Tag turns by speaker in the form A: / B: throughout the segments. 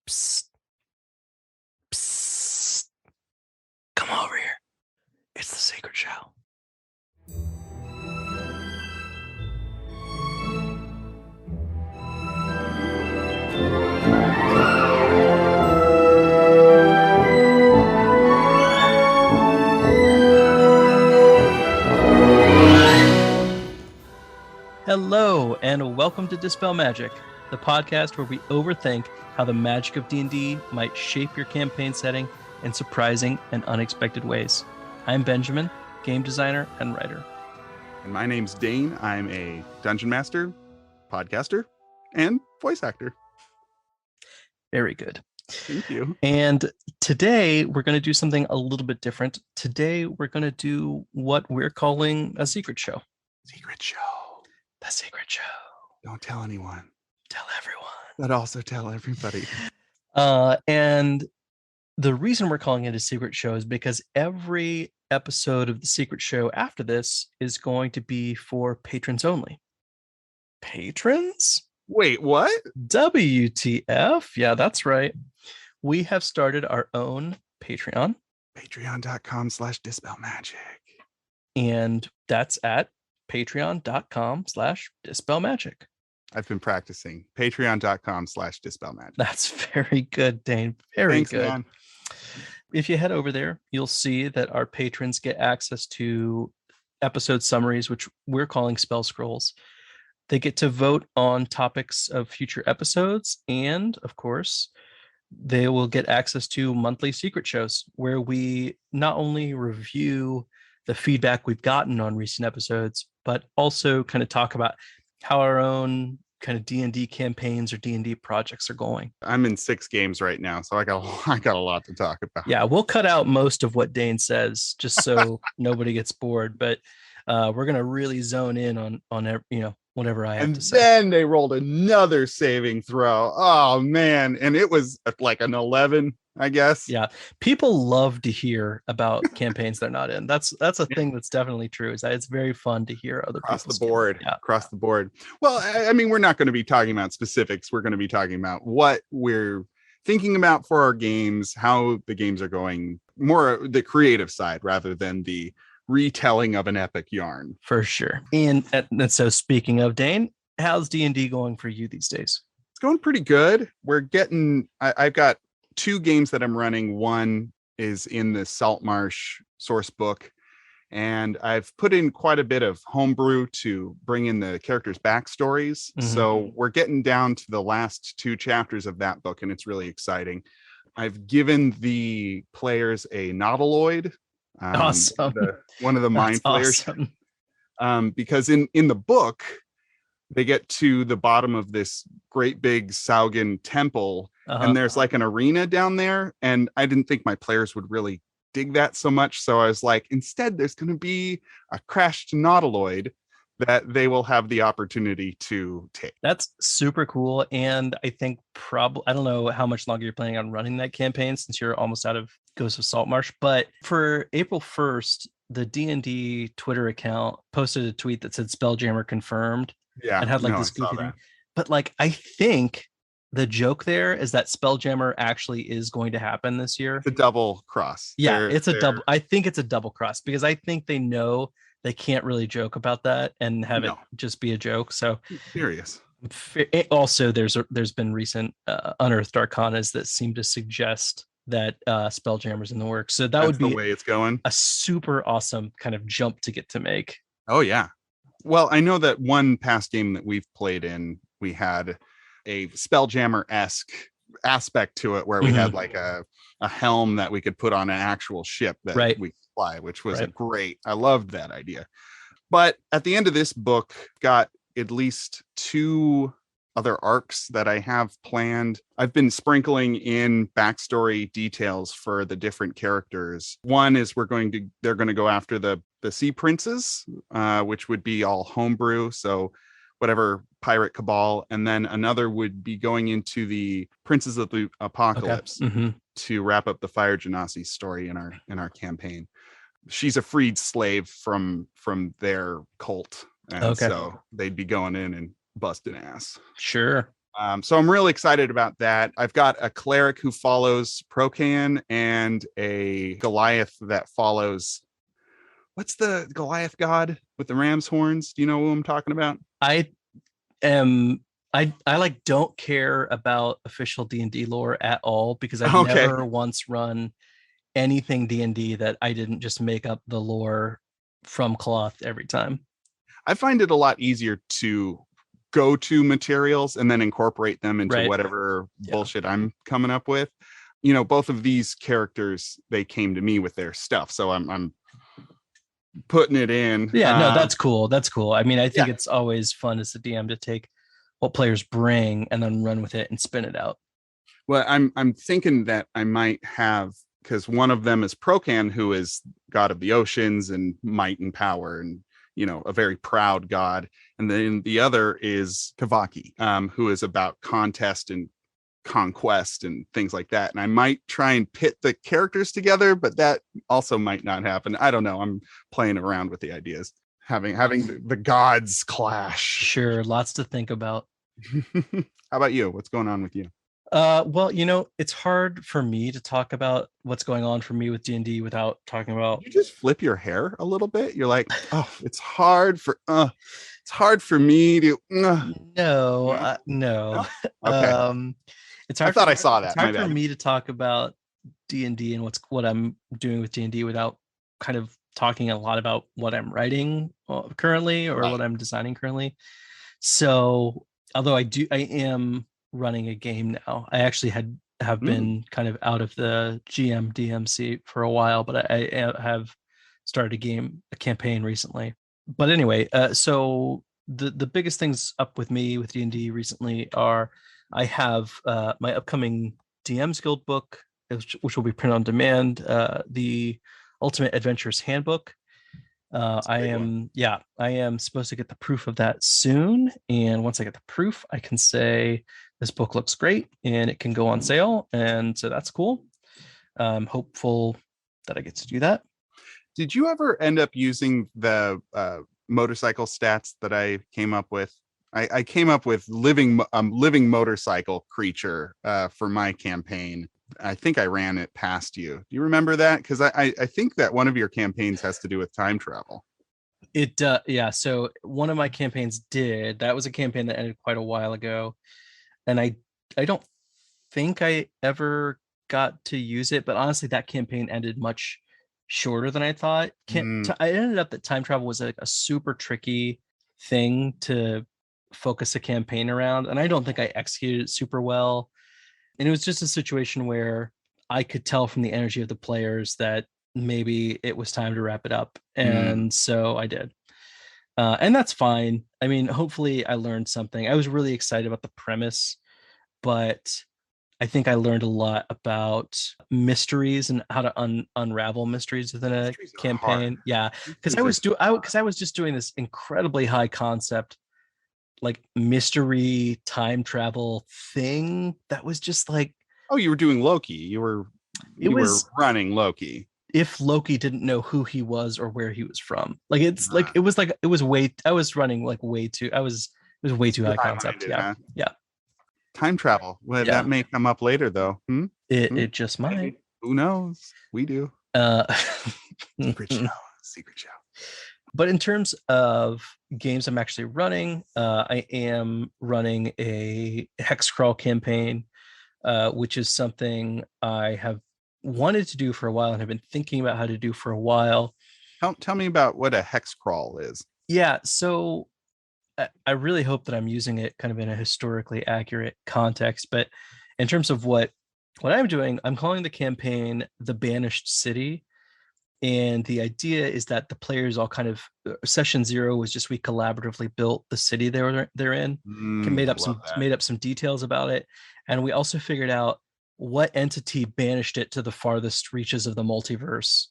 A: Psst, psst. Come over here. It's the secret show. Hello, and welcome to Dispel Magic, the podcast where we overthink how the magic of D&D might shape your campaign setting in surprising and unexpected ways. I'm Benjamin, game designer and writer.
B: And my name's Dane. I'm a dungeon master, podcaster, and voice actor.
A: Very good.
B: Thank you.
A: And today we're going to do something a little bit different. Today we're going to do what we're calling a secret show.
B: Secret show.
A: The secret show.
B: Don't tell anyone.
A: Tell everyone.
B: But also tell everybody.
A: And the reason we're calling it a secret show is because every episode of the secret show after this is going to be for patrons only. Patrons?
B: Wait, what?
A: WTF? Yeah, that's right. We have started our own Patreon.
B: Patreon.com/dispelmagic.
A: And that's at patreon.com/dispelmagic.
B: I've been practicing. Patreon.com/dispelmagic.
A: That's very good, Dane. Very good.
B: Man.
A: If you head over there, you'll see that our patrons get access to episode summaries, which we're calling spell scrolls. They get to vote on topics of future episodes. And of course, they will get access to monthly secret shows where we not only review the feedback we've gotten on recent episodes, but also kind of talk about how our own kind of D&D campaigns or D&D projects are going.
B: I'm in 6 games right now, so I got a lot to talk about.
A: Yeah, we'll cut out most of what Dane says just so nobody gets bored, but we're going to really zone in on whatever I have to say.
B: And then they rolled another saving throw. Oh man, and it was like an 11, I guess.
A: Yeah, people love to hear about campaigns they're not in. That's a thing that's definitely true. Is that it's very fun to hear other
B: across
A: people's
B: the board.
A: Yeah.
B: Across the board. Well, I mean, we're not going to be talking about specifics. We're going to be talking about what we're thinking about for our games, how the games are going, more the creative side rather than the retelling of an epic yarn.
A: For sure. And so speaking of Dane, how's D&D going for you these days?
B: It's going pretty good. I've got 2 games that I'm running. One is in the Saltmarsh source book, and I've put in quite a bit of homebrew to bring in the characters' backstories. Mm-hmm. So we're getting down to the last 2 chapters of that book, and it's really exciting. I've given the players a Nautiloid.
A: Awesome.
B: One of the mind flayers. Awesome. Because in the book, they get to the bottom of this great big Saugan temple, and there's like an arena down there. And I didn't think my players would really dig that so much. So I was like, instead, there's going to be a crashed Nautiloid that they will have the opportunity to take.
A: That's super cool. And I think I don't know how much longer you're planning on running that campaign since you're almost out of Ghosts of Saltmarsh. But for April 1st, the D&D Twitter account posted a tweet that said Spelljammer confirmed.
B: Yeah.
A: And had like this goofy thing. But like, I think the joke there is that Spelljammer actually is going to happen this year.
B: It's a double cross.
A: Yeah, double. I think it's a double cross because I think they know they can't really joke about that and have it just be a joke. So
B: serious.
A: Also, there's been recent unearthed arcanas that seem to suggest that Spelljammer's in the works. So that would be
B: the way it's going.
A: A super awesome kind of jump to get to make.
B: Oh yeah. Well, I know that one past game that we've played in, we had a Spelljammer-esque aspect to it where we had like a helm that we could put on an actual ship that we could fly, which was great. I loved that idea. But at the end of this book, got at least 2 other arcs that I have planned. I've been sprinkling in backstory details for the different characters. One is they're going to go after the Sea Princes, which would be all homebrew. So whatever pirate cabal. And then another would be going into the Princes of the Apocalypse to wrap up the Fire Genasi story in our campaign. She's a freed slave from their cult. And so they'd be going in and busting ass.
A: Sure.
B: So I'm really excited about that. I've got a cleric who follows Procan and a Goliath that follows. What's the Goliath god with the ram's horns? Do you know who I'm talking about?
A: I am I like don't care about official D&D lore at all because I've
B: Okay.
A: never once run anything D&D that I didn't just make up the lore from cloth every time.
B: I find it a lot easier to go to materials and then incorporate them into
A: Right.
B: whatever
A: Yeah.
B: bullshit I'm coming up with. You know, both of these characters, they came to me with their stuff. So I'm putting it in.
A: Yeah, no, that's cool. That's cool. I mean, I think
B: Yeah.
A: it's always fun as a DM to take what players bring and then run with it and spin it out.
B: Well, I'm thinking that I might have, because one of them is Procan, who is god of the oceans and might and power, and you know, a very proud god. And then the other is Kavaki, who is about contest and conquest and things like that. And I might try and pit the characters together, but that also might not happen. I don't know. I'm playing around with the ideas, having the gods clash.
A: Sure, lots to think about.
B: How about you? What's going on with you?
A: Well, you know, it's hard for me to talk about what's going on for me with D&D without talking about.
B: You just flip your hair a little bit. You're like, oh, it's hard for me to.
A: No, no.
B: Okay.
A: It's hard.
B: I thought I saw that.
A: It's hard for me to talk about D&D and what I'm doing with D&D without kind of talking a lot about what I'm writing currently or what I'm designing currently. So, although I am running a game now, I actually have been kind of out of the GM DMC for a while, but I have started a campaign recently. But anyway, so the biggest things up with me with D&D recently are I have my upcoming DM's Guild book, which will be print on demand, the Ultimate Adventurer's Handbook. I am supposed to get the proof of that soon. And once I get the proof, I can say this book looks great and it can go on sale. And so that's cool. I'm hopeful that I get to do that.
B: Did you ever end up using the motorcycle stats that I came up with? I came up with living motorcycle creature for my campaign. I think I ran it past you. Do you remember that? Because I think that one of your campaigns has to do with time travel.
A: It yeah. So one of my campaigns did. That was a campaign that ended quite a while ago, and I don't think I ever got to use it. But honestly, that campaign ended much shorter than I thought. I ended up that time travel was like a super tricky thing to focus a campaign around, and I don't think I executed it super well. And it was just a situation where I could tell from the energy of the players that maybe it was time to wrap it up. And so I did. And that's fine. I mean, hopefully I learned something. I was really excited about the premise, but I think I learned a lot about mysteries and how to unravel mysteries within a campaign. Yeah, because I was just doing this incredibly high concept, like mystery time travel thing that was just like,
B: oh, you were doing Loki. You were running Loki.
A: If Loki didn't know who he was or where he was from. Like it was way I was running like way too it was way too high concept. Yeah. Huh? Yeah.
B: Time travel. Well, that may come up later though.
A: It just might. Maybe.
B: Who knows? We do. Secret show.
A: But in terms of games I'm actually running, I am running a hex crawl campaign, which is something I have wanted to do for a while and have been thinking about how to do for a while.
B: Tell me about what a hex crawl is.
A: Yeah, so I really hope that I'm using it kind of in a historically accurate context. But in terms of what I'm doing, I'm calling the campaign The Banished City. And the idea is that the players all kind of session 0 was just we collaboratively built the city they're in, made up some details about it, and we also figured out what entity banished it to the farthest reaches of the multiverse.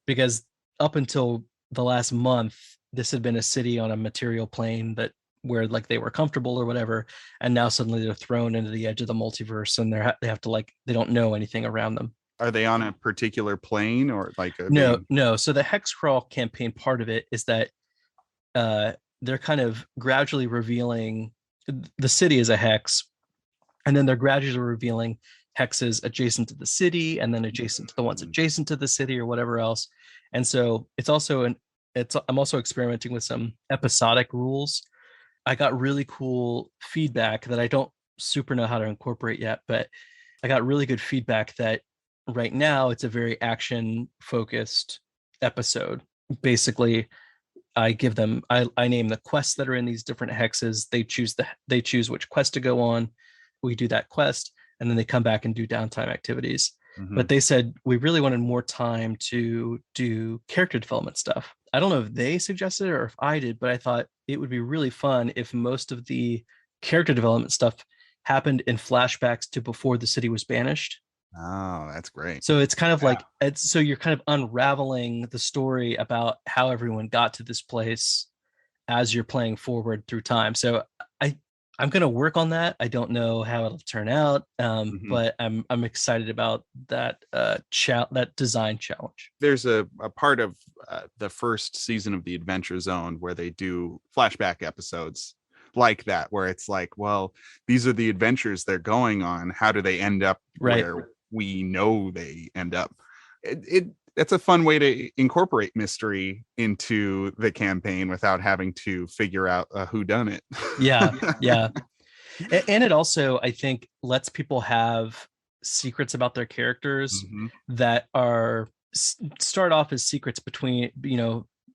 A: Because up until the last month, this had been a city on a material plane that where like they were comfortable or whatever, and now suddenly they're thrown into the edge of the multiverse and they have to like they don't know anything around them.
B: Are they on a particular plane or like
A: no? So the hex crawl campaign part of it is that they're kind of gradually revealing the city is a hex, and then they're gradually revealing hexes adjacent to the city and then adjacent to the ones adjacent to the city or whatever else. And so I'm also experimenting with some episodic rules. I got really cool feedback that I don't super know how to incorporate yet, but I got really good feedback that right now it's a very action focused episode. Basically, I name the quests that are in these different hexes. They choose which quest to go on. We do that quest, and then they come back and do downtime activities.
B: Mhm.
A: But they said we really wanted more time to do character development stuff. I don't know if they suggested it or if I did, but I thought it would be really fun if most of the character development stuff happened in flashbacks to before the city was banished.
B: Oh, that's great.
A: So it's kind of like so you're kind of unraveling the story about how everyone got to this place as you're playing forward through time. So I'm going to work on that. I don't know how it'll turn out, but I'm excited about that that design challenge.
B: There's a part of the first season of the Adventure Zone where they do flashback episodes like that, where it's like, well, these are the adventures they're going on. How do they end up where we know they end up? It's a fun way to incorporate mystery into the campaign without having to figure out who done it.
A: Yeah. And it also, I think, lets people have secrets about their characters that are start off as secrets between,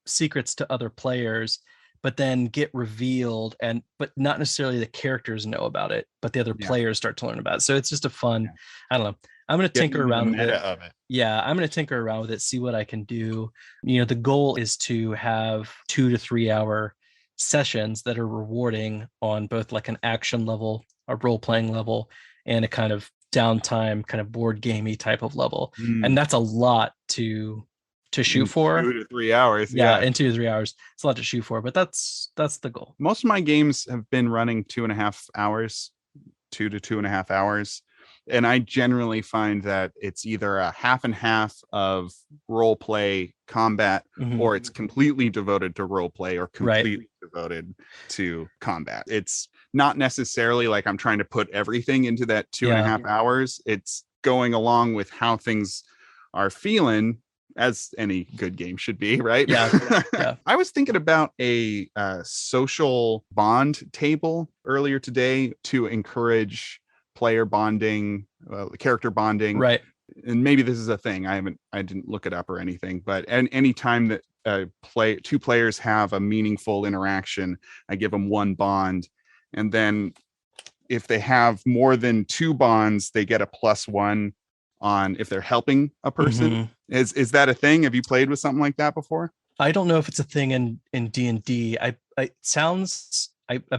A: secrets to other players, but then get revealed but not necessarily the characters know about it, but the other players start to learn about it. So it's just a fun, I don't know. I'm going to tinker around with it. Yeah, I'm going to tinker around with it, see what I can do. The goal is to have 2 to 3 hour sessions that are rewarding on both like an action level, a role-playing level, and a kind of downtime, kind of board gamey type of level. And that's a lot to shoot for.
B: 2 to 3 hours.
A: Yeah, in 2 to 3 hours. It's a lot to shoot for, but that's the goal.
B: Most of my games have been running 2.5 hours, 2 to 2.5 hours. And I generally find that it's either a half and half of role play combat, or it's completely devoted to role play or completely devoted to combat. It's not necessarily like I'm trying to put everything into that 2.5 hours. It's going along with how things are feeling, as any good game should be, right?
A: Yeah.
B: I was thinking about a social bond table earlier today to encourage player bonding, character bonding,
A: right?
B: And maybe this is a thing. I didn't look it up or anything, but any time that two players have a meaningful interaction, I give them one bond, and then if they have more than 2 bonds, they get a +1 on if they're helping a person. Is that a thing? Have you played with something like that before?
A: I don't know if it's a thing in D&D. I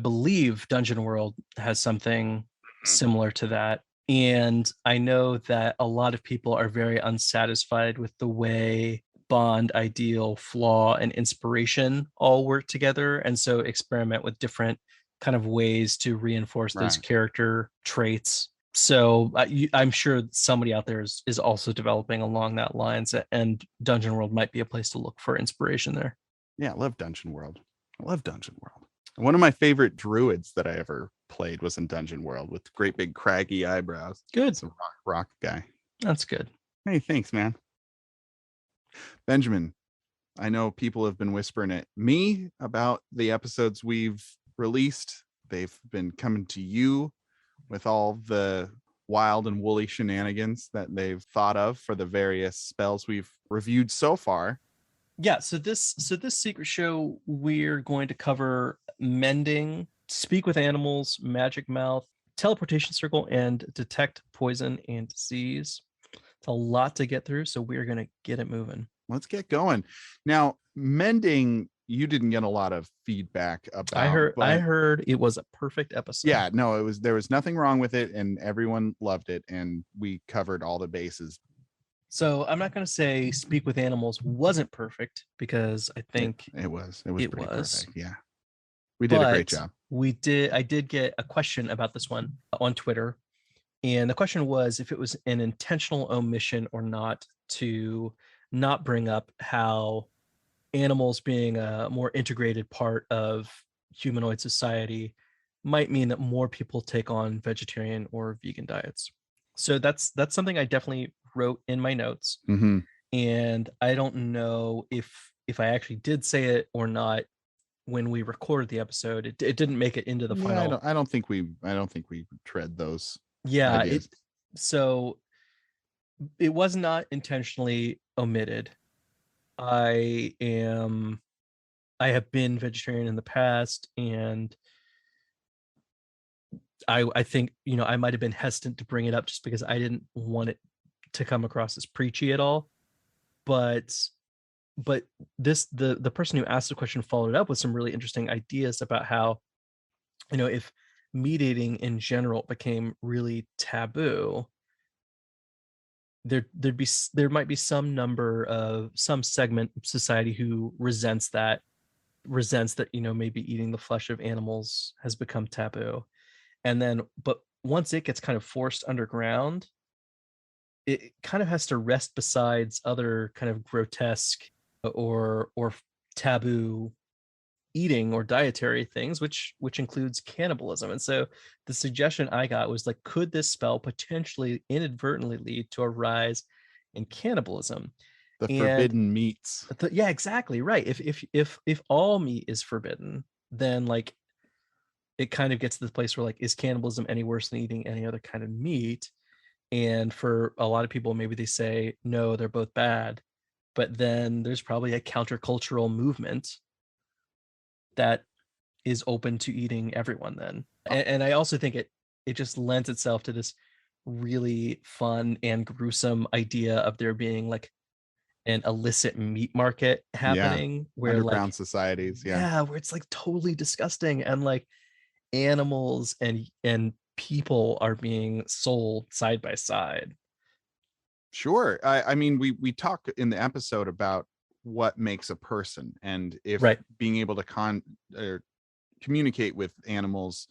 A: believe Dungeon World has something similar to that. And I know that a lot of people are very unsatisfied with the way bond, ideal, flaw, and inspiration all work together. And so experiment with different kind of ways to reinforce those character traits. So I'm sure somebody out there is also developing along that lines, and Dungeon World might be a place to look for inspiration there.
B: Yeah, I love Dungeon World. One of my favorite druids that I ever played was in Dungeon World with great big craggy eyebrows.
A: Good.
B: It's a rock guy.
A: That's good.
B: Hey, thanks, man. Benjamin, I know people have been whispering at me about the episodes we've released. They've been coming to you with all the wild and woolly shenanigans that they've thought of for the various spells we've reviewed so far.
A: Yeah, so this secret show, we're going to cover mending, speak with animals, magic mouth, teleportation circle, and detect poison and disease. It's a lot to get through, so we're going to get it moving.
B: Let's get going. Now, mending, you didn't get a lot of feedback about.
A: I heard it was a perfect episode.
B: Yeah, no, there was nothing wrong with it, and everyone loved it, and we covered all the bases.
A: So I'm not going to say Speak with Animals wasn't perfect, because I think
B: it was pretty perfect. Yeah, we did a great job.
A: I did get a question about this one on Twitter, and the question was if it was an intentional omission or not to not bring up how animals being a more integrated part of humanoid society might mean that more people take on vegetarian or vegan diets. So that's something I definitely wrote in my notes.
B: Mm-hmm.
A: And I don't know if I actually did say it or not when we recorded the episode. It didn't make it into the final.
B: I don't think we tread those
A: Yeah,
B: ideas.
A: So it was not intentionally omitted. I have been vegetarian in the past, and I think, I might have been hesitant to bring it up just because I didn't want it to come across as preachy at all. But the person who asked the question followed it up with some really interesting ideas about how, if meat eating in general became really taboo, there might be some segment of society who resents that, maybe eating the flesh of animals has become taboo. And then, but once it gets kind of forced underground, it kind of has to rest besides other kind of grotesque or taboo eating or dietary things, which includes cannibalism. And so the suggestion I got was like, could this spell potentially inadvertently lead to a rise in cannibalism?
B: The
A: And
B: forbidden meats.
A: yeah, exactly right. If all meat is forbidden, then like it kind of gets to the place where like, is cannibalism any worse than eating any other kind of meat? And for a lot of people, maybe they say no, they're both bad. But then there's probably a countercultural movement that is open to eating everyone then. And I also think it just lends itself to this really fun and gruesome idea of there being like an illicit meat market happening, where
B: Underground
A: like,
B: societies.
A: yeah, where it's like totally disgusting, and like animals and people are being sold side by side.
B: Sure. I mean, we talk in the episode about what makes a person, and if
A: Right.
B: being able to or communicate with animals,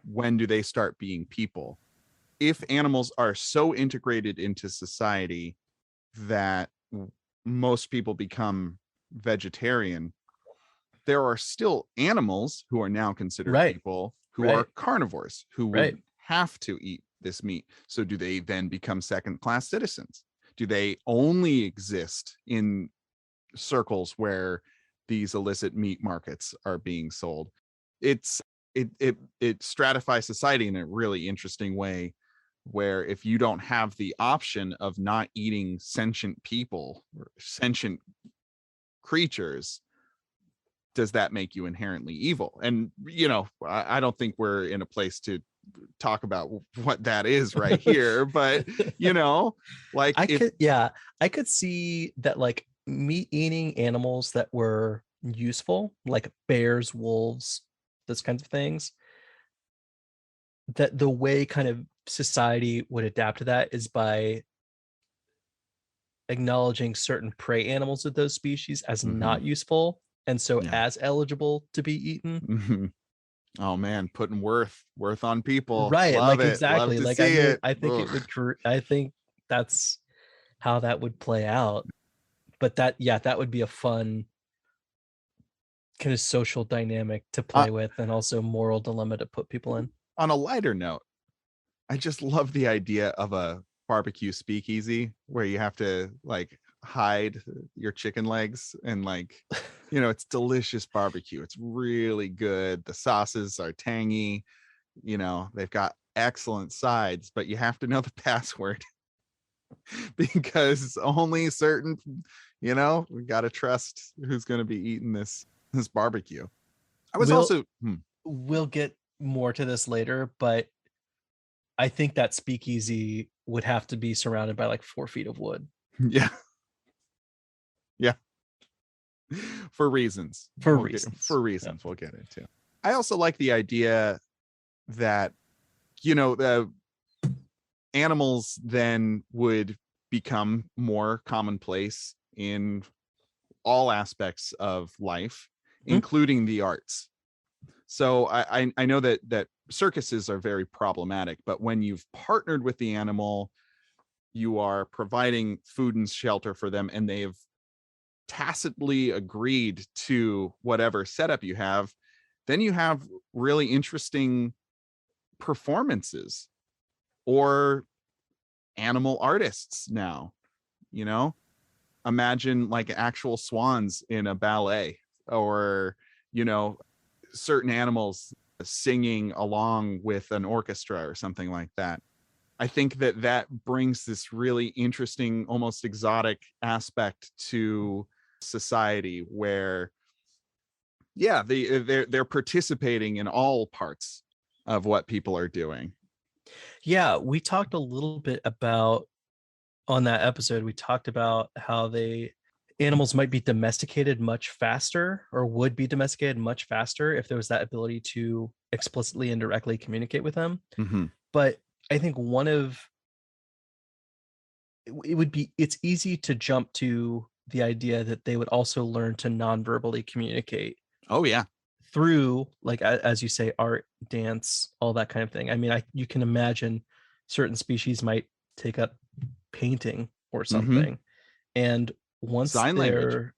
B: when do they start being people? If animals are so integrated into society that most people become vegetarian, there are still animals who are now considered
A: Right.
B: people who
A: Right.
B: are carnivores, who would
A: Right.
B: have to eat this meat. So do they then become second-class citizens? Do they only exist in circles where these illicit meat markets are being sold? It stratifies society in a really interesting way, where if you don't have the option of not eating sentient people or sentient creatures, does that make you inherently evil? And I don't think we're in a place to talk about what that is right here, but like,
A: I could see that, like, meat eating animals that were useful, like bears, wolves, those kinds of things, that the way kind of society would adapt to that is by acknowledging certain prey animals of those species as not useful, and so as eligible to be eaten.
B: Oh man, putting worth on people.
A: Right,
B: Love
A: like,
B: it. Love
A: exactly.
B: to
A: Like, I
B: see
A: mean,
B: it.
A: I think it
B: Ugh.
A: would I think that's how that would play out. But that would be a fun kind of social dynamic to play with, and also moral dilemma to put people in.
B: On a lighter note, I just love the idea of a barbecue speakeasy where you have to like hide your chicken legs, and like, it's delicious barbecue. It's really good. The sauces are tangy. They've got excellent sides, but you have to know the password because only certain, we got to trust who's going to be eating this barbecue. I was
A: We'll get more to this later, but I think that speakeasy would have to be surrounded by like 4 feet of wood.
B: Yeah. Yeah. For reasons.
A: For
B: we'll get into. I also like the idea that, the animals then would become more commonplace in all aspects of life, including the arts. So I know that circuses are very problematic, but when you've partnered with the animal, you are providing food and shelter for them, and they've tacitly agreed to whatever setup you have, then you have really interesting performances or animal artists now, you know? Imagine like actual swans in a ballet, or, you know, certain animals singing along with an orchestra or something like that. I think that that brings this really interesting, almost exotic aspect to society where, yeah, they're participating in all parts of what people are doing.
A: Yeah, we talked a little bit about on that episode, we talked about how animals might be domesticated much faster, or would be domesticated much faster if there was that ability to explicitly and directly communicate with them.
B: Mm-hmm.
A: But I think it's easy to jump to the idea that they would also learn to non-verbally communicate
B: Oh yeah.
A: through, like, as you say, art, dance, all that kind of thing. I mean, you can imagine certain species might take up painting or something. Mm-hmm. And once
B: sign
A: they're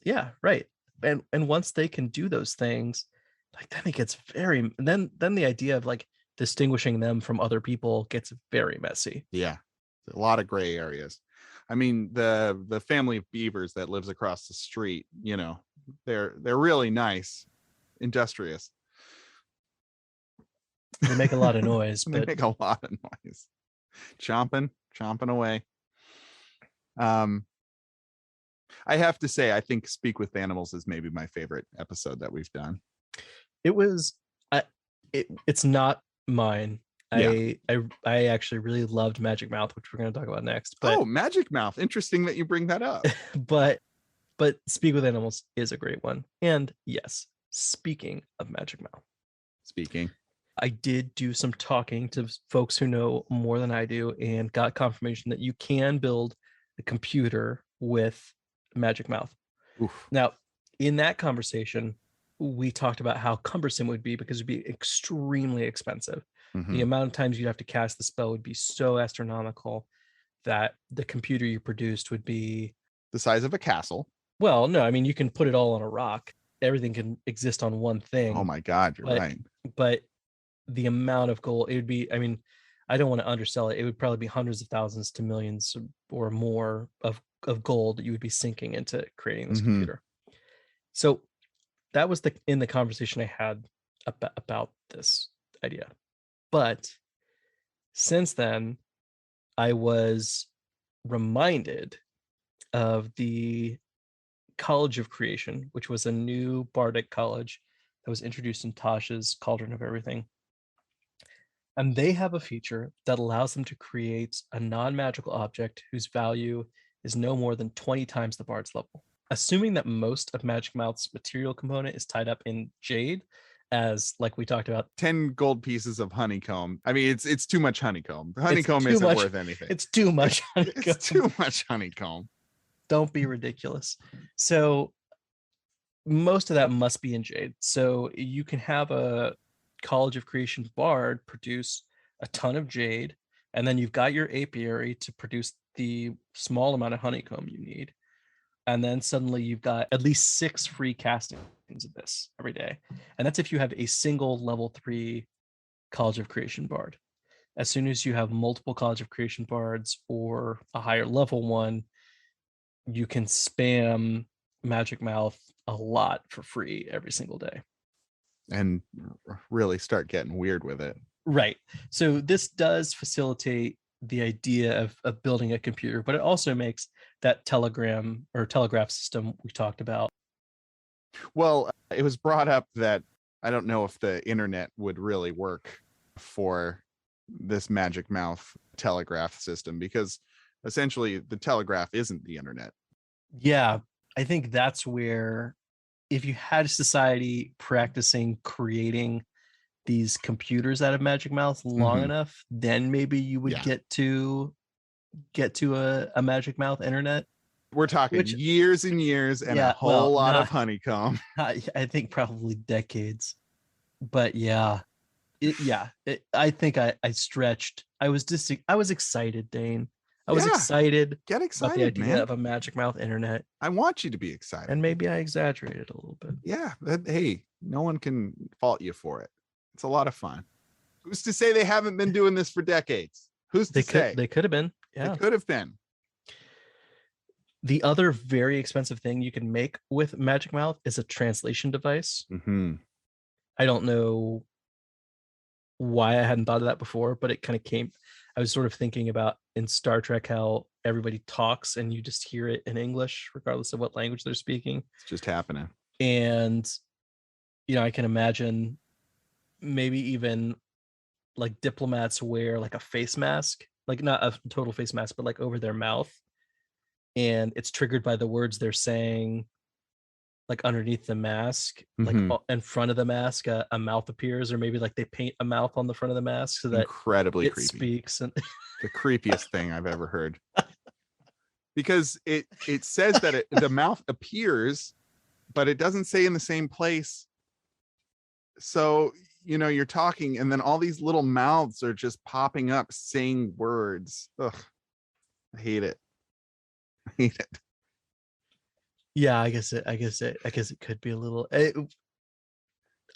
A: yeah, right. And once they can do those things, like, then it gets very, then the idea of like distinguishing them from other people gets very messy.
B: Yeah, a lot of gray areas. I mean, the family of beavers that lives across the street, you know, they're really nice, industrious.
A: They make a lot of noise.
B: They make a lot of noise, chomping away. I have to say, I think Speak with Animals is maybe my favorite episode that we've done.
A: It was, it's not mine. Yeah. I actually really loved Magic Mouth, which we're going to talk about next.
B: But, Magic Mouth. Interesting that you bring that up.
A: but Speak with Animals is a great one. And yes, speaking of Magic Mouth. I did do some talking to folks who know more than I do and got confirmation that you can build a computer with Magic Mouth. Oof. Now, in that conversation, we talked about how cumbersome it would be because it'd be extremely expensive. Mm-hmm. The amount of times you'd have to cast the spell would be so astronomical that the computer you produced would be
B: the size of a castle.
A: Well, no, I mean, you can put it all on a rock. Everything can exist on one thing.
B: Oh my God, you're right.
A: But the amount of gold, it would be, I mean, I don't want to undersell it. It would probably be hundreds of thousands to millions or more of gold that you would be sinking into creating this computer. So that was in the conversation I had about this idea. But since then, I was reminded of the College of Creation, which was a new bardic college that was introduced in Tasha's Cauldron of Everything. And they have a feature that allows them to create a non-magical object whose value is no more than 20 times the bard's level. Assuming that most of Magic Mouth's material component is tied up in jade, as like we talked about,
B: 10 gold pieces of honeycomb. I mean, it's too much honeycomb. Honeycomb isn't worth anything.
A: It's too much honeycomb.
B: It's too much honeycomb.
A: Don't be ridiculous. So most of that must be in jade. So you can have a College of Creation bard produce a ton of jade, and then you've got your apiary to produce the small amount of honeycomb you need. And then suddenly you've got at least 6 free castings of this every day. And that's if you have a single level 3 College of Creation bard. As soon as you have multiple College of Creation bards or a higher level one, you can spam Magic Mouth a lot for free every single day.
B: And really start getting weird with it.
A: Right. So this does facilitate the idea of building a computer, but it also makes that telegraph system we talked about.
B: Well, it was brought up that I don't know if the internet would really work for this Magic Mouth telegraph system, because essentially the telegraph isn't the internet.
A: Yeah, I think that's where, if you had a society practicing creating these computers out of Magic Mouth long enough, then maybe you would get to a Magic Mouth internet.
B: We're talking years and years and a whole lot of honeycomb.
A: I think probably decades. But I think I stretched. I was excited, Dane. I was excited
B: Get
A: about the
B: excited,
A: idea
B: man.
A: of a Magic Mouth internet,
B: I want you to be excited.
A: and maybe I exaggerated a little bit.
B: Yeah. Hey, no one can fault you for it. It's a lot of fun. Who's to say they haven't been doing this for decades? Who's to say?
A: They could have been. Yeah.
B: They could have been.
A: The other very expensive thing you can make with Magic Mouth is a translation device.
B: Mm-hmm.
A: I don't know why I hadn't thought of that before, but it kind of came. I was sort of thinking about in Star Trek how everybody talks and you just hear it in English, regardless of what language they're speaking.
B: It's just happening.
A: And, I can imagine maybe even like diplomats wear like a face mask, like not a total face mask, but like over their mouth. And it's triggered by the words they're saying, like underneath the mask, like in front of the mask, a mouth appears, or maybe like they paint a mouth on the front of the mask so that
B: incredibly
A: it
B: creepy.
A: Speaks. And
B: the creepiest thing I've ever heard. Because it says that the mouth appears, but it doesn't say in the same place. So, you're talking and then all these little mouths are just popping up saying words. Ugh. I hate it.
A: Yeah, I guess it could be a little.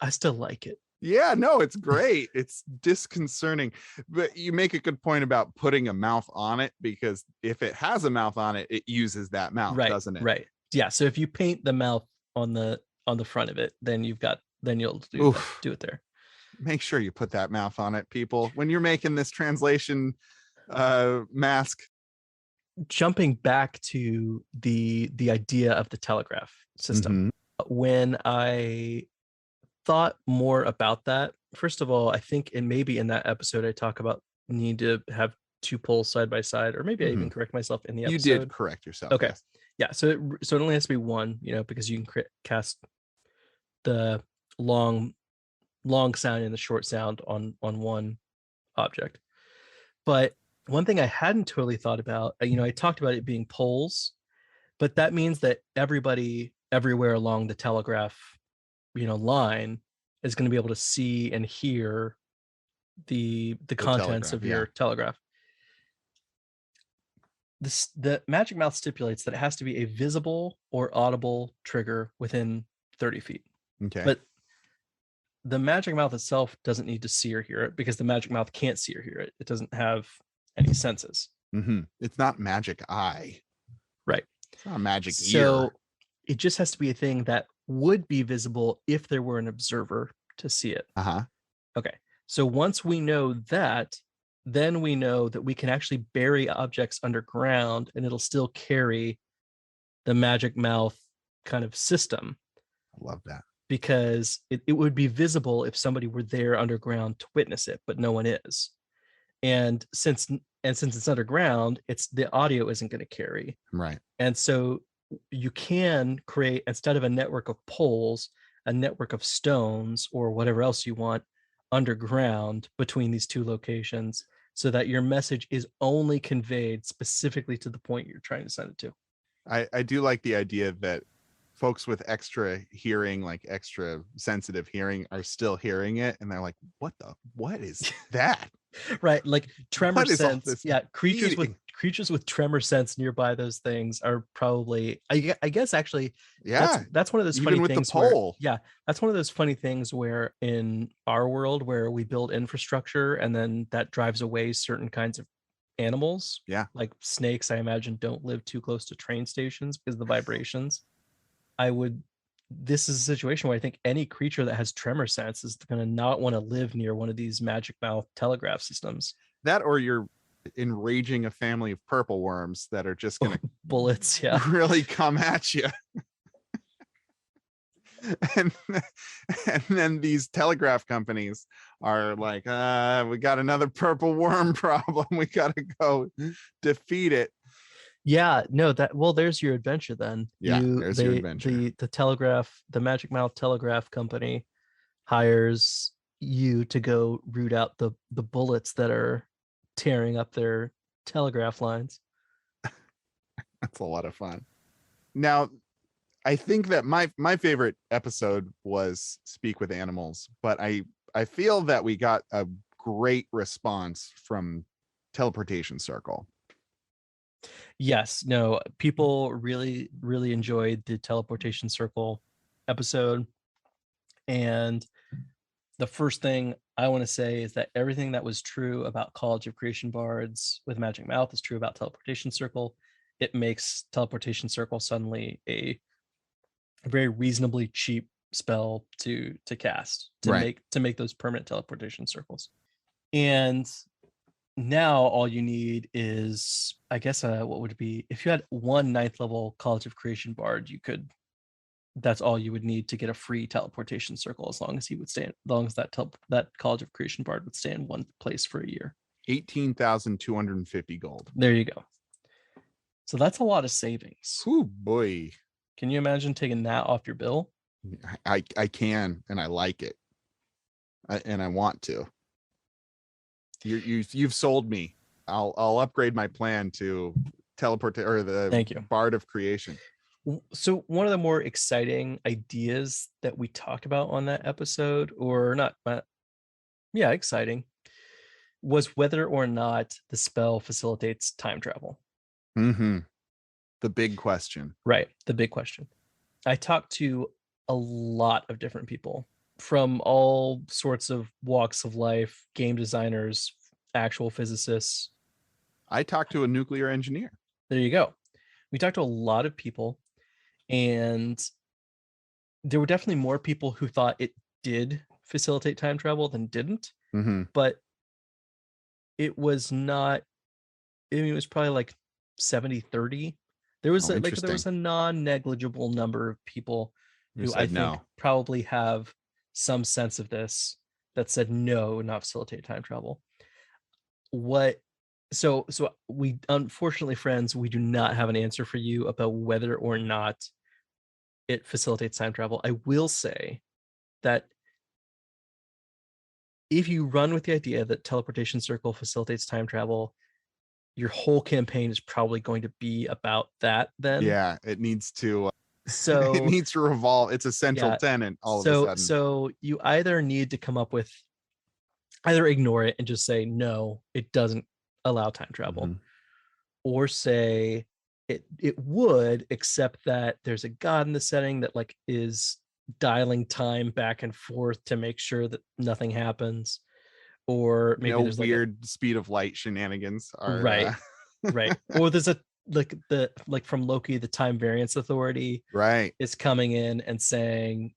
A: I still like it.
B: Yeah, no, it's great. It's disconcerting, but you make a good point about putting a mouth on it, because if it has a mouth on it, it uses that mouth, doesn't it?
A: Right. Yeah. So if you paint the mouth on the front of it, then you'll do it there.
B: Make sure you put that mouth on it, people, when you're making this translation mask.
A: Jumping back to the idea of the telegraph system, when I thought more about that, first of all, I think, and maybe in that episode I talk about need to have two poles side by side, or maybe I even correct myself in the episode.
B: You did correct yourself.
A: Okay.
B: Yes.
A: Yeah. So it only has to be one, because you can cast the long sound and the short sound on one object. But one thing I hadn't totally thought about, I talked about it being poles, but that means that everybody everywhere along the telegraph, line is going to be able to see and hear the contents of your telegraph. The Magic Mouth stipulates that it has to be a visible or audible trigger within 30 feet.
B: Okay.
A: But the Magic Mouth itself doesn't need to see or hear it, because the Magic Mouth can't see or hear it. It doesn't have any senses.
B: It's not magic eye.
A: Right.
B: It's not a magic ear.
A: So it just has to be a thing that would be visible if there were an observer to see it. Okay. So once we know that, then we know that we can actually bury objects underground and it'll still carry the Magic Mouth kind of system.
B: I love that.
A: Because it would be visible if somebody were there underground to witness it, but no one is. And since it's underground, the audio isn't going to carry.
B: Right.
A: And so you can create, instead of a network of poles, a network of stones or whatever else you want underground between these two locations, so that your message is only conveyed specifically to the point you're trying to send it to.
B: I do like the idea that folks with extra hearing, like extra sensitive hearing, are still hearing it, and they're like, what is that?
A: Right, like tremor sense. Yeah, creatures with tremor sense nearby those things are probably, I guess actually, that's one of those funny
B: with
A: things
B: the pole.
A: That's one of those funny things where in our world where we build infrastructure and then that drives away certain kinds of animals.
B: Yeah,
A: like snakes, I imagine, don't live too close to train stations because of the vibrations. This is a situation where I think any creature that has tremor sense is going to not want to live near one of these Magic Mouth telegraph systems.
B: That, or you're enraging a family of purple worms that are just going to
A: bullets,
B: really come at you. and then these telegraph companies are like, we got another purple worm problem. We got to go defeat it.
A: Yeah, no, there's your adventure then.
B: There's your adventure.
A: The Magic Mouth Telegraph Company hires you to go root out the bullets that are tearing up their telegraph lines.
B: That's a lot of fun. Now, I think that my favorite episode was Speak with Animals, but I feel that we got a great response from Teleportation Circle.
A: Yes, no, people really, really enjoyed the teleportation circle episode. And the first thing I want to say is that everything that was true about College of Creation Bards with Magic Mouth is true about Teleportation Circle. It makes Teleportation Circle suddenly a very reasonably cheap spell to cast to make those permanent teleportation circles. And now all you need is, I guess, what would it be if you had one 9th level College of Creation Bard? You could. That's all you would need to get a free teleportation circle, as long as he would stay, as long as that College of Creation Bard would stay in one place for a year.
B: 18,250 gold.
A: There you go. So that's a lot of savings.
B: Oh boy.
A: Can you imagine taking that off your bill?
B: I can, and I like it. And I want to. You've sold me. I'll upgrade my plan to teleport or the
A: Thank you.
B: Bard of Creation.
A: So one of the more exciting ideas that we talked about on that episode, or not, exciting, was whether or not the spell facilitates time travel.
B: Mm-hmm. The big question.
A: Right. The big question. I talked to a lot of different people from all sorts of walks of life, game designers, actual physicists.
B: I talked to a nuclear engineer.
A: There you go. We talked to a lot of people, and there were definitely more people who thought it did facilitate time travel than didn't.
B: Mm-hmm.
A: But it was not, I mean, it was probably like 70-30. There was a non-negligible number of people who I think probably have some sense of this that said no, not facilitate time travel. So we, unfortunately, friends, we do not have an answer for you about whether or not it facilitates time travel. I will say that if you run with the idea that teleportation circle facilitates time travel, your whole campaign is probably going to be about that then.
B: Yeah, it needs to
A: so
B: it needs to revolve. It's a central tenet all of a sudden.
A: So you either need to come up with, either ignore it and just say no, it doesn't allow time travel, or say it would, except that there's a god in the setting that like is dialing time back and forth to make sure that nothing happens, or maybe
B: no
A: there's
B: weird like speed of light shenanigans are
A: right. Or there's a like from Loki, the time variance authority is coming in and saying,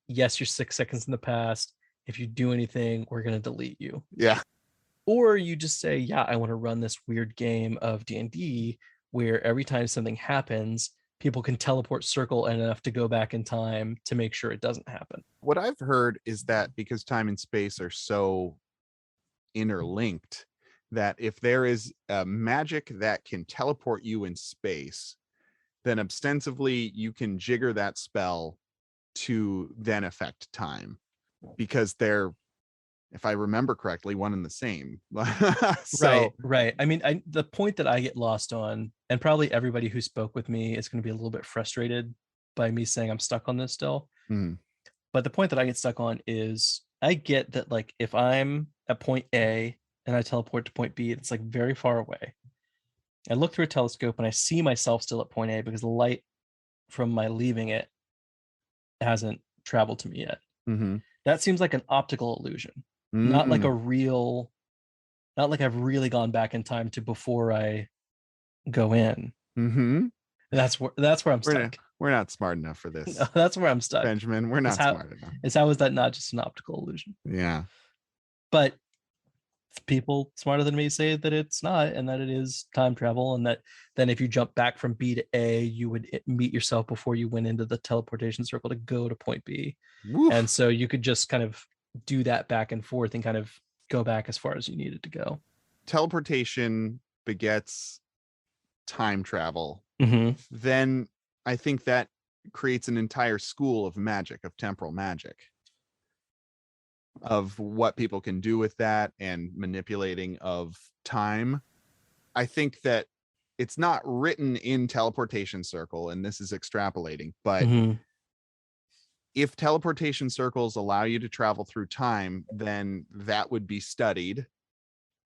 A: yes, you're 6 seconds in the past. If you do anything, we're going to delete you.
B: Yeah.
A: Or you just say, yeah, I want to run this weird game of D&D where every time something happens, people can teleport circle enough to go back in time to make sure it doesn't happen.
B: What I've heard is that because time and space are so interlinked, that if there is a magic that can teleport you in space, then ostensibly you can jigger that spell to then affect time, because they're, if I remember correctly, one and the same.
A: Right. I mean, the point that I get lost on, and probably everybody who spoke with me is going to be a little bit frustrated by me saying I'm stuck on this still. But the point that I get stuck on is, I get that, like, if I'm at point A and I teleport to point B, it's like very far away. I look through a telescope and I see myself still at point A because the light from my leaving it hasn't traveled to me yet. That seems like an optical illusion, not like a real, not like I've really gone back in time to before I go in. That's where I'm stuck.
B: We're not smart enough for this.
A: No, that's where I'm stuck,
B: Benjamin. We're not smart enough.
A: How is that not just an optical illusion?
B: Yeah.
A: But people smarter than me say that it's not, and that it is time travel, and that then if you jump back from B to A, you would meet yourself before you went into the teleportation circle to go to point B. And so you could just kind of do that back and forth and kind of go back as far as you needed to go.
B: Teleportation begets time travel. Then I think that creates an entire school of magic, of temporal magic, of what people can do with that and manipulating of time. I think that it's not written in teleportation circle, and this is extrapolating, but if teleportation circles allow you to travel through time, then that would be studied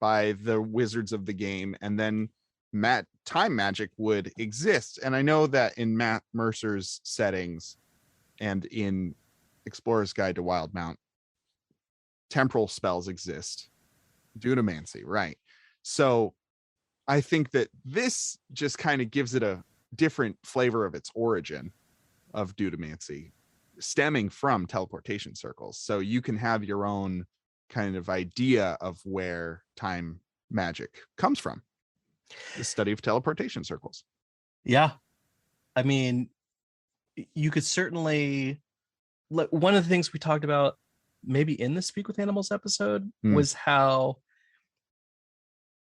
B: by the wizards of the game, and then time magic would exist. And I know that in Matt Mercer's settings and in Explorer's Guide to Wildmount, temporal spells exist. Dunamancy, right? So I think that this just kind of gives it a different flavor of its origin of Dunamancy, stemming from teleportation circles. So you can have your own kind of idea of where time magic comes from. The study of teleportation circles.
A: Yeah. I mean, you could certainly, like, one of the things we talked about maybe in the Speak with Animals episode was how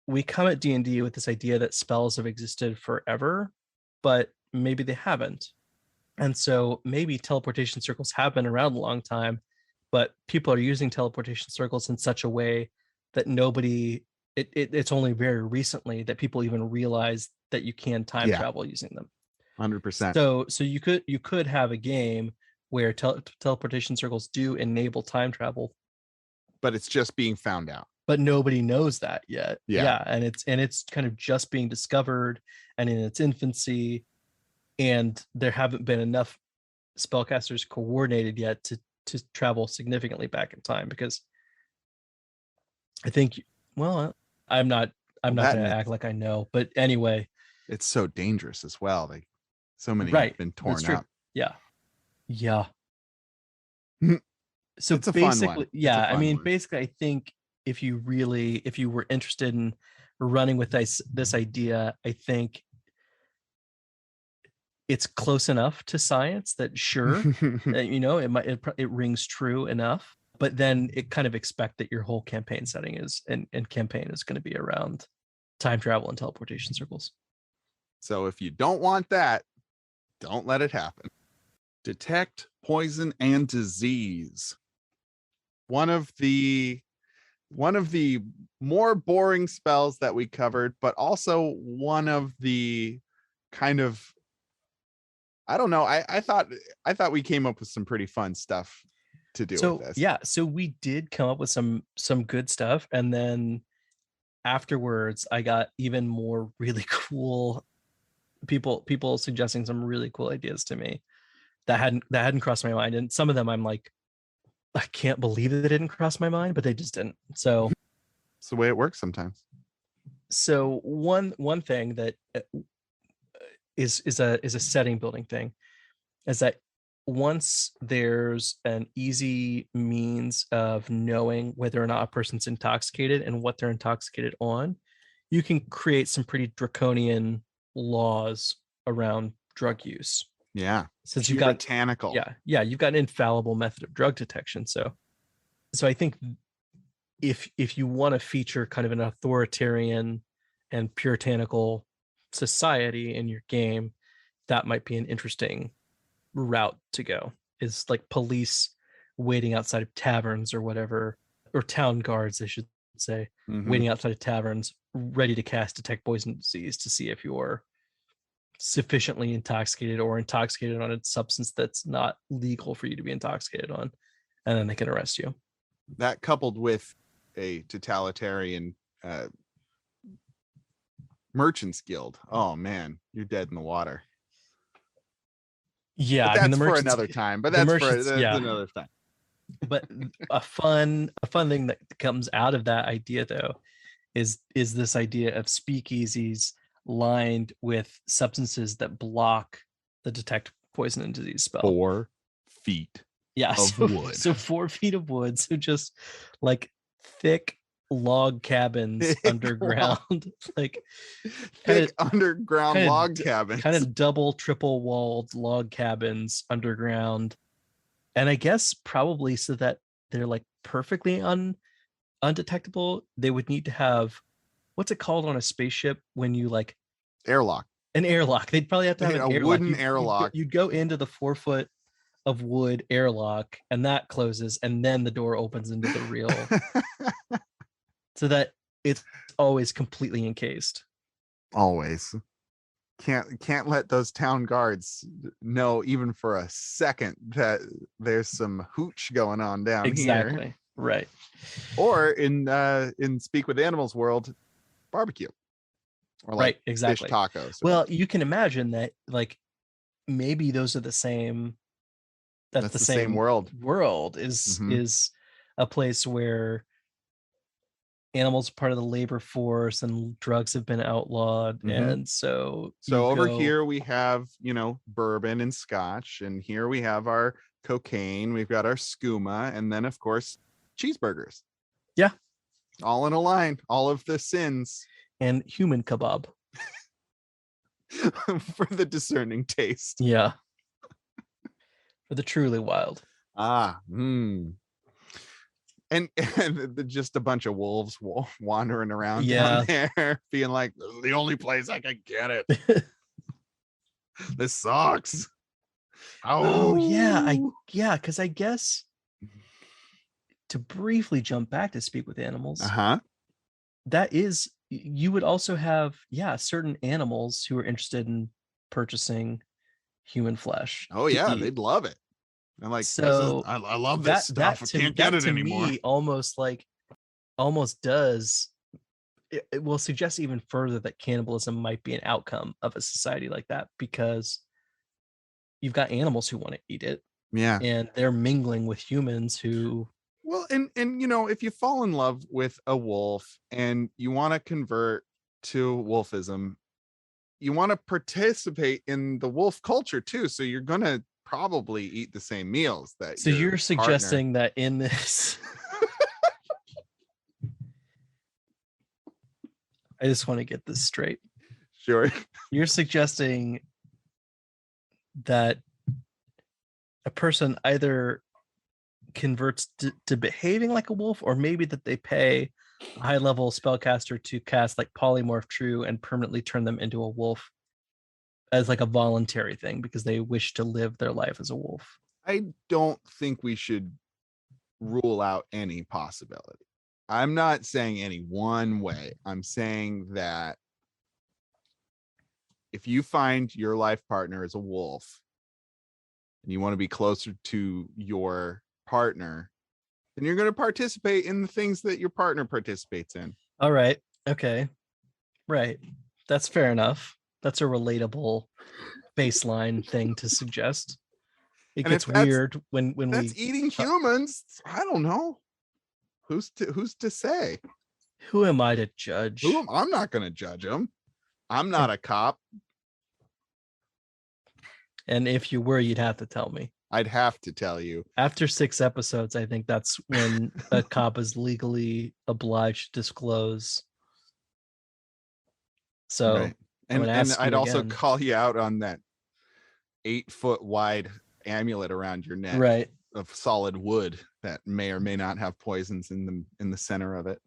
A: we come at D&D with this idea that spells have existed forever, but maybe they haven't. And so maybe teleportation circles have been around a long time, but people are using teleportation circles in such a way that it's only very recently that people even realize that you can time travel using them.
B: 100%.
A: So you could have a game where teleportation circles do enable time travel,
B: but it's just being found out.
A: But nobody knows that yet. Yeah, and it's kind of just being discovered and in its infancy, and there haven't been enough spellcasters coordinated yet to travel significantly back in time, because I think, well, I'm not going to act like I know, but anyway,
B: it's so dangerous as well. So many have been torn up.
A: Yeah. So
B: it's a
A: basically,
B: fun one.
A: Yeah, I mean, basically, I think if you were interested in running with this idea, I think it's close enough to science that sure, it rings true enough, but then it kind of expect that your whole campaign setting and campaign is going to be around time travel and teleportation circles.
B: So if you don't want that, don't let it happen. Detect poison and disease. One of the more boring spells that we covered, but also one of the kind of, I don't know, I thought we came up with some pretty fun stuff to do with this.
A: Yeah, so we did come up with some good stuff, and then afterwards I got even more really cool people suggesting some really cool ideas to me that hadn't crossed my mind, and some of them I'm like, I can't believe that they didn't cross my mind, but they just didn't. So
B: it's the way it works sometimes.
A: So one thing that is a setting building thing is that once there's an easy means of knowing whether or not a person's intoxicated and what they're intoxicated on, you can create some pretty draconian laws around drug use.
B: Yeah.
A: Since you've got
B: botanical.
A: You've got an infallible method of drug detection. So I think if you want to feature kind of an authoritarian and puritanical society in your game, that might be an interesting route to go, is like police waiting outside of taverns or whatever, or town guards, I should say, waiting outside of taverns, ready to cast detect poison disease to see if you're sufficiently intoxicated or intoxicated on a substance that's not legal for you to be intoxicated on, and then they can arrest you.
B: That coupled with a totalitarian merchants guild, oh man, you're dead in the water.
A: Yeah,
B: but that's for another time. But that's another time.
A: But a fun thing that comes out of that idea, though, is this idea of speakeasies lined with substances that block the detect poison and disease spell.
B: 4 feet of wood.
A: So 4 feet of wood. So just like thick log cabins underground, like
B: thick underground log cabins,
A: kind of double, triple walled log cabins underground. And I guess probably so that they're like perfectly undetectable, they would need to have, what's it called on a spaceship when you like
B: airlock?
A: An airlock. They'd probably have to have
B: a wooden airlock.
A: You'd go into the 4 foot of wood airlock, and that closes, and then the door opens into the real, so that it's always completely encased.
B: Always. Can't let those town guards know even for a second that there's some hooch going on down
A: exactly.
B: here.
A: Right.
B: Or in Speak with Animals world, barbecue. or
A: Right,
B: like
A: exactly.
B: fish tacos.
A: Well, you can imagine that, like, maybe those are the same. That's
B: That's
A: the
B: the same
A: same
B: world.
A: world.
B: Mhm.
A: Is a place where animals are part of the labor force and drugs have been outlawed,
B: Mhm.
A: and so you
B: So over
A: go.
B: here we have, bourbon and scotch, and here we have our cocaine, we've got our skooma, and then of course cheeseburgers.
A: Yeah,
B: All in a line, all of the sins
A: and human kebab.
B: for the discerning taste.
A: Yeah, for the truly wild.
B: Ah, and just a bunch of wolves wandering around down
A: Yeah.
B: there, being like, "This is the only place I can get it. This sucks."
A: Oh yeah,
B: Oh,
A: because I guess to briefly jump back to Speak with Animals,
B: uh-huh.
A: that is, you would also have, certain animals who are interested in purchasing human flesh
B: Oh
A: to
B: yeah,
A: eat.
B: they'd love it. I'm like,
A: So
B: I love this
A: that
B: stuff.
A: that
B: I
A: to
B: can't get
A: that
B: it
A: to
B: anymore.
A: me almost does, it will suggest even further that cannibalism might be an outcome of a society like that, because you've got animals who want to eat it
B: Yeah.
A: and they're mingling with humans who.
B: Well, and if you fall in love with a wolf and you want to convert to wolfism, you want to participate in the wolf culture too. So you're gonna probably eat the same meals that
A: So
B: your
A: you're
B: partner.
A: suggesting that in this, I just want to get this straight.
B: Sure.
A: You're suggesting that a person either converts to behaving like a wolf, or maybe that they pay a high level spellcaster to cast like polymorph true and permanently turn them into a wolf as like a voluntary thing because they wish to live their life as a wolf.
B: I don't think we should rule out any possibility. I'm not saying any one way. I'm saying that if you find your life partner is a wolf and you want to be closer to your partner, then you're going to participate in the things that your partner participates in.
A: All right. Okay. Right. That's fair enough. That's a relatable baseline thing to suggest. It
B: And
A: gets
B: if that's
A: weird when
B: that's
A: we
B: eating
A: uh,
B: humans, I don't know. Who's to say?
A: who am I to judge?
B: I'm not going to judge them. I'm not
A: And,
B: a cop.
A: and if you were, you'd have to tell me.
B: I'd have to tell you.
A: After 6 episodes, I think that's when a cop is legally obliged to disclose. So
B: Right.
A: I'm
B: And
A: gonna
B: and
A: ask
B: I'd
A: you
B: also
A: again.
B: call you out on that 8-foot wide amulet around your neck
A: Right.
B: of solid wood that may or may not have poisons in the center of it.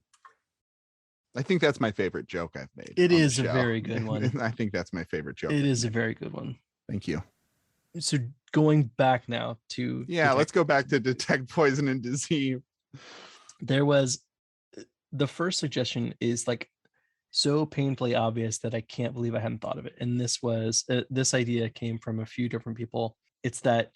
B: I think that's my favorite joke I've made.
A: It
B: On the
A: is a
B: show.
A: very good one.
B: I think that's my favorite joke.
A: It
B: I've
A: is a
B: made.
A: very good one.
B: Thank you.
A: So going back now to
B: Yeah, let's go back to detect poison and disease.
A: there was the first suggestion is like so painfully obvious that I can't believe I hadn't thought of it. And this idea came from a few different people. It's that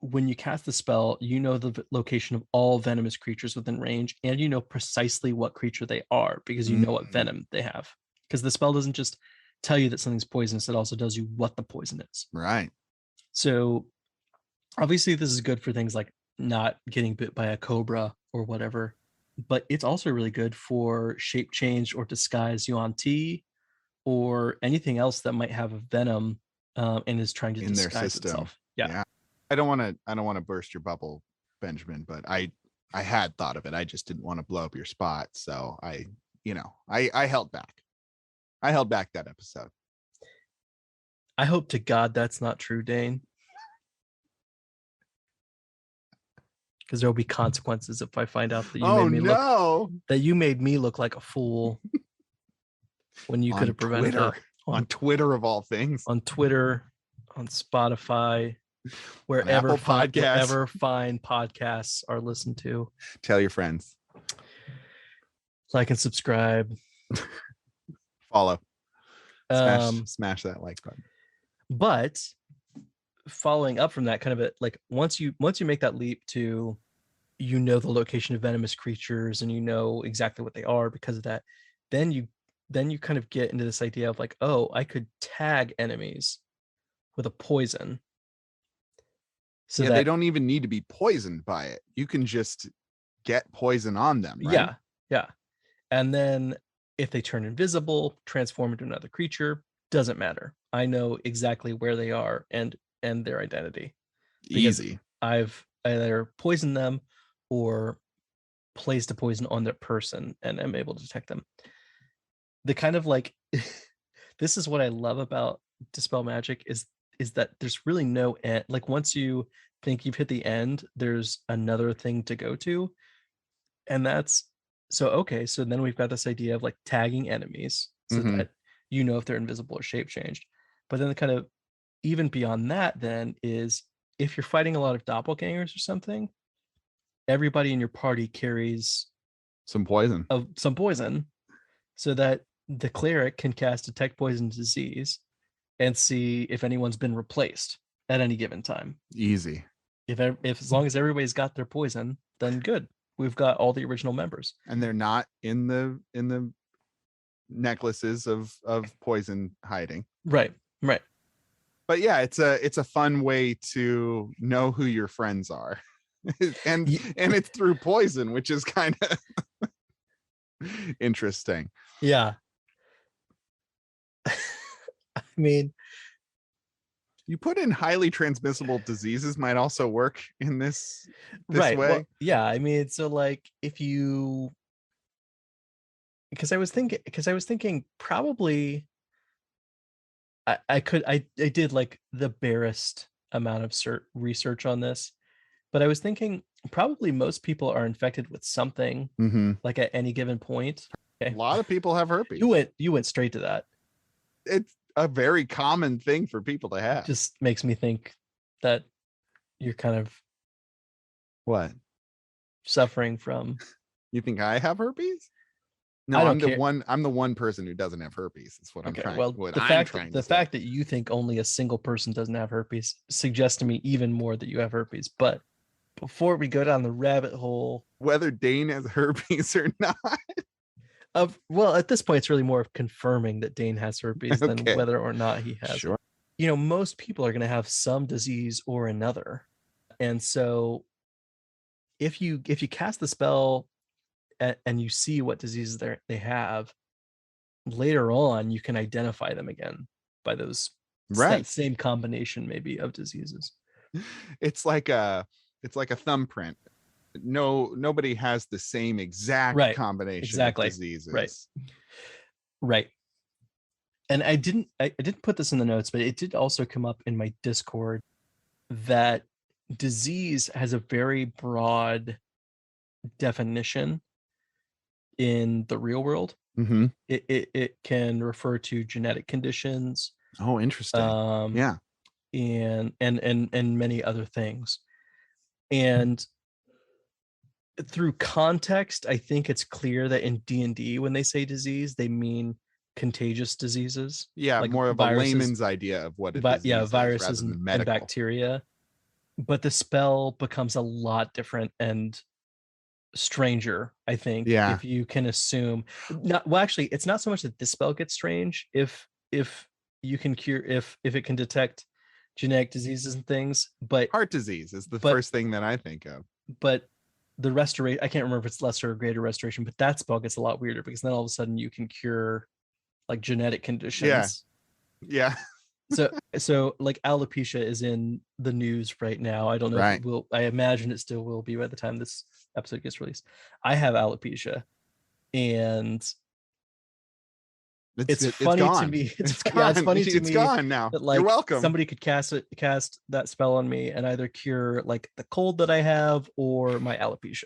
A: when you cast the spell, you know the location of all venomous creatures within range, and you know precisely what creature they are because you know what venom they have. Because the spell doesn't just tell you that something's poisonous, it also tells you what the poison is.
B: Right.
A: So obviously this is good for things like not getting bit by a cobra or whatever, but it's also really good for shape change or disguise yuan ti or anything else that might have a venom and is trying to
B: In their
A: disguise
B: system.
A: itself. Yeah.
B: I don't want to burst your bubble, Benjamin, but I had thought of it. I just didn't want to blow up your spot. So I held back. I held back that episode.
A: I hope to God that's not true, Dane. Because there will be consequences if I find out that you made me look like a fool when you could have prevented it.
B: On Twitter of all things.
A: On Twitter, on Spotify, wherever
B: Apple Podcasts.
A: wherever fine podcasts are listened to.
B: Tell your friends.
A: Like and subscribe.
B: Follow. Smash that like button.
A: But following up from that, kind of like once you make that leap to, the location of venomous creatures and you know exactly what they are because of that, then you then you kind of get into this idea of like, oh, I could tag enemies with a poison. So
B: yeah,
A: that
B: they don't even need to be poisoned by it. You can just get poison on them, right?
A: Yeah. And then if they turn invisible, transform into another creature, doesn't matter. I know exactly where they are and their identity. Because
B: Easy.
A: I've either poisoned them or placed a poison on their person and am able to detect them. The kind of like this is what I love about Dispel Magic is that there's really no end. Like once you think you've hit the end, there's another thing to go to. And that's so okay. So then we've got this idea of like tagging enemies so that you know if they're invisible or shape changed. But then the kind of even beyond that then is if you're fighting a lot of doppelgangers or something, everybody in your party carries
B: Some poison.
A: some poison so that the cleric can cast Detect Poison Disease and see if anyone's been replaced at any given time.
B: Easy.
A: If as long as everybody's got their poison, then good. We've got all the original members.
B: And they're not in the necklaces of poison hiding.
A: Right.
B: But yeah, it's a fun way to know who your friends are. and it's through poison, which is kind of interesting.
A: Yeah. I mean,
B: you put in highly transmissible diseases might also work in this
A: right
B: way.
A: Well, yeah, I mean, so like if you because I was thinking probably I did like the barest amount of research on this, but I was thinking probably most people are infected with something like at any given point. Okay.
B: A lot of people have herpes.
A: You went straight to that.
B: It's a very common thing for people to have.
A: Just makes me think that you're kind of
B: what
A: suffering from.
B: You think I have herpes? No, I'm the one person who doesn't have herpes. That's what I'm trying.
A: Well, the fact that you think only a single person doesn't have herpes suggests to me even more that you have herpes. But before we go down the rabbit hole,
B: whether Dane has herpes or not.
A: Well, at this point, it's really more of confirming that Dane has herpes than whether or not he has.
B: Sure.
A: You know, most people are going to have some disease or another, and so if you cast the spell and you see what diseases they have, later on you can identify them again by those that same combination maybe of diseases.
B: It's like a thumbprint. Nobody has the same exact combination of diseases. Right.
A: And I didn't put this in the notes, but it did also come up in my Discord that disease has a very broad definition in the real world. It can refer to genetic conditions.
B: Oh, interesting. Yeah.
A: And many other things. And through context, I think it's clear that in D&D, when they say disease, they mean contagious diseases.
B: Yeah, like more of viruses, a layman's idea of what it is.
A: Yeah, viruses and bacteria. But the spell becomes a lot different and stranger, I think.
B: Yeah.
A: If you can assume, actually, it's not so much that this spell gets strange. If you can cure, if it can detect genetic diseases and things, but
B: heart disease is the first thing that I think of.
A: But the restoration, I can't remember if it's lesser or greater restoration, but that spell gets a lot weirder because then all of a sudden you can cure like genetic conditions.
B: Yeah.
A: So like alopecia is in the news right now. I don't know if it will. I imagine it still will be by the time this episode gets released. I have alopecia, and it's funny to me. It's funny to me.
B: It's gone now.
A: That, like,
B: you're welcome.
A: Somebody could cast that spell on me and either cure like the cold that I have or my alopecia,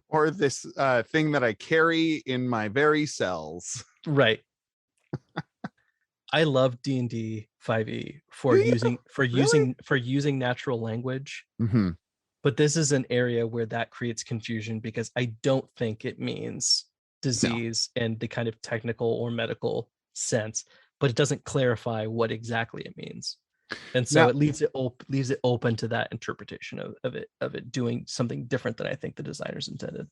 B: or this thing that I carry in my very cells.
A: Right. I love D&D 5e for using natural language. But this is an area where that creates confusion because I don't think it means disease in the kind of technical or medical sense, but it doesn't clarify what exactly it means. And so it leaves it open to that interpretation of it doing something different than I think the designers intended.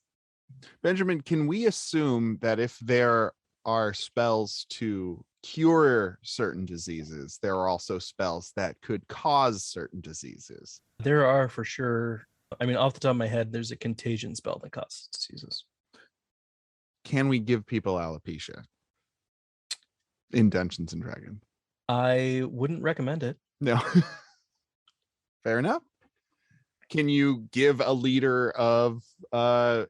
B: Benjamin, can we assume that if they're are spells to cure certain diseases, there are also spells that could cause certain diseases.
A: There are for sure. I mean, off the top of my head, there's a contagion spell that causes diseases.
B: Can we give people alopecia in Dungeons and Dragons?
A: I wouldn't recommend it.
B: No. Fair enough. Can you give a leader of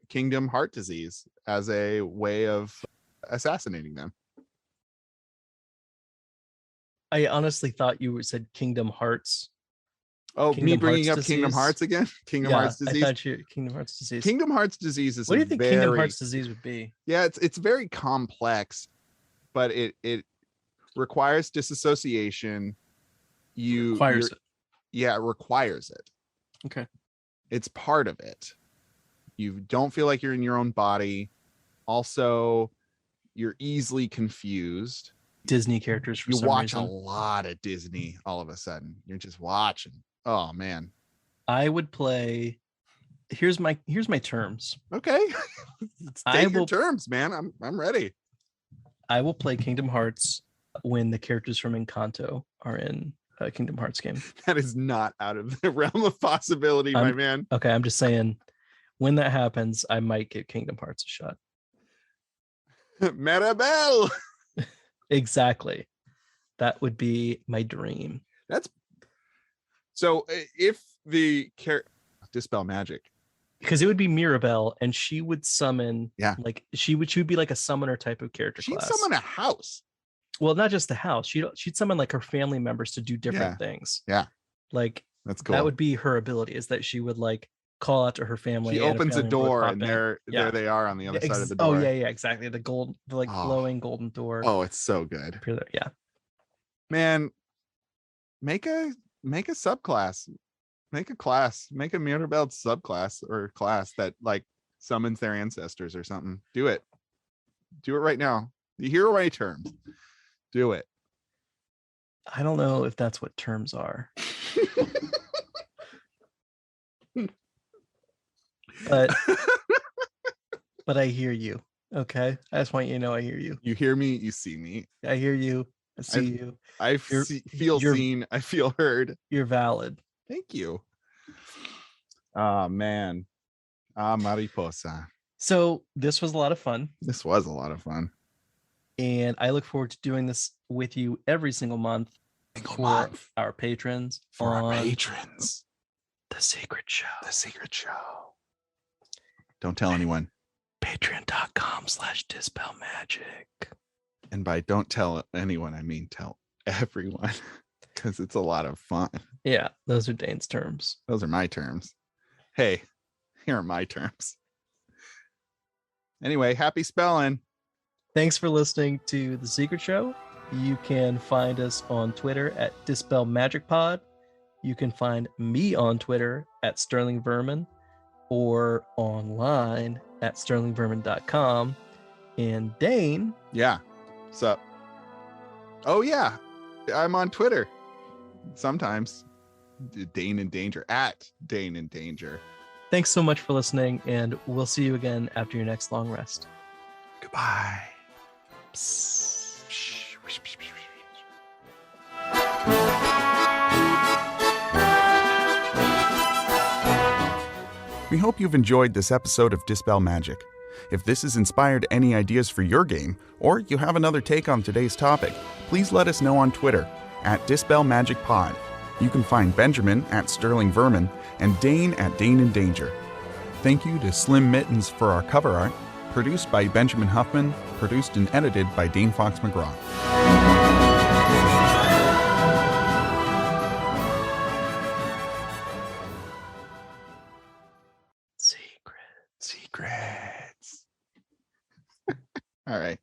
B: Kingdom heart disease as a way of assassinating them?
A: I honestly thought you said Kingdom Hearts.
B: Oh,
A: Kingdom
B: me bringing
A: Hearts
B: up Kingdom
A: disease?
B: Hearts again? Kingdom
A: Yeah,
B: Hearts disease?
A: I thought you Kingdom Hearts disease.
B: Kingdom Hearts disease is
A: What do you think
B: very,
A: Kingdom Hearts disease would be?
B: Yeah, it's very complex, but it requires disassociation.
A: Requires it.
B: Yeah, it requires it.
A: Okay.
B: It's part of it. You don't feel like you're in your own body. Also, you're easily confused.
A: Disney characters for
B: You
A: some
B: watch
A: reason.
B: a lot of Disney all of a sudden. You're just watching. Oh man.
A: I would play. Here's my terms.
B: Okay. Take your terms, man. I'm ready.
A: I will play Kingdom Hearts when the characters from Encanto are in a Kingdom Hearts game.
B: That is not out of the realm of possibility, my man.
A: Okay, I'm just saying, when that happens, I might give Kingdom Hearts a shot.
B: Maribel.
A: Exactly. That would be my dream.
B: That's so if the Dispel magic,
A: because it would be Mirabelle and she would summon,
B: like
A: she would be like a summoner type of character.
B: She'd
A: class.
B: summon a house.
A: Well, not just the house. She'd summon like her family members to do different things.
B: Yeah.
A: Like
B: that's cool.
A: That would be her ability, is that she would like call out to her family.
B: She opens a door and there they are on the other side of the door.
A: Oh yeah, exactly. The glowing golden door.
B: Oh, it's so good.
A: Yeah.
B: Man, make a subclass. Make a class. Make a Mirabelle subclass or class that like summons their ancestors or something. Do it. Do it right now. You hear my terms. Do it.
A: I don't know if that's what terms are. But I hear you. Okay. I just want you to know I hear you.
B: You hear me, you see me.
A: I hear you. I see you.
B: I feel seen. I feel heard.
A: You're valid.
B: Thank you. Oh man. Mariposa.
A: So this was a lot of fun.
B: This was a lot of fun.
A: And I look forward to doing this with you every single month for our patrons. The Secret Show.
B: The Secret Show. Don't tell anyone.
A: Patreon.com/dispelmagic.
B: And by don't tell anyone, I mean tell everyone, because it's a lot of fun.
A: Yeah, those are Dane's terms.
B: Those are my terms. Hey, here are my terms. Anyway, happy spelling.
A: Thanks for listening to The Secret Show. You can find us on Twitter at Dispel Magic Pod. You can find me on Twitter at Sterling Vermin or online at sterlingvermin.com. And Dane.
B: Yeah. What's up? Oh, yeah. I'm on Twitter. Sometimes. Dane in Danger. At Dane in Danger.
A: Thanks so much for listening, and we'll see you again after your next long rest.
B: Goodbye. We hope you've enjoyed this episode of Dispel Magic. If this has inspired any ideas for your game, or you have another take on today's topic, please let us know on Twitter at Dispel Magic Pod. You can find Benjamin at Sterling Vermin and Dane at Dane in Danger. Thank you to Slim Mittens for our cover art, produced by Benjamin Huffman, produced and edited by Dane Fox-McGraw. Secrets. All right.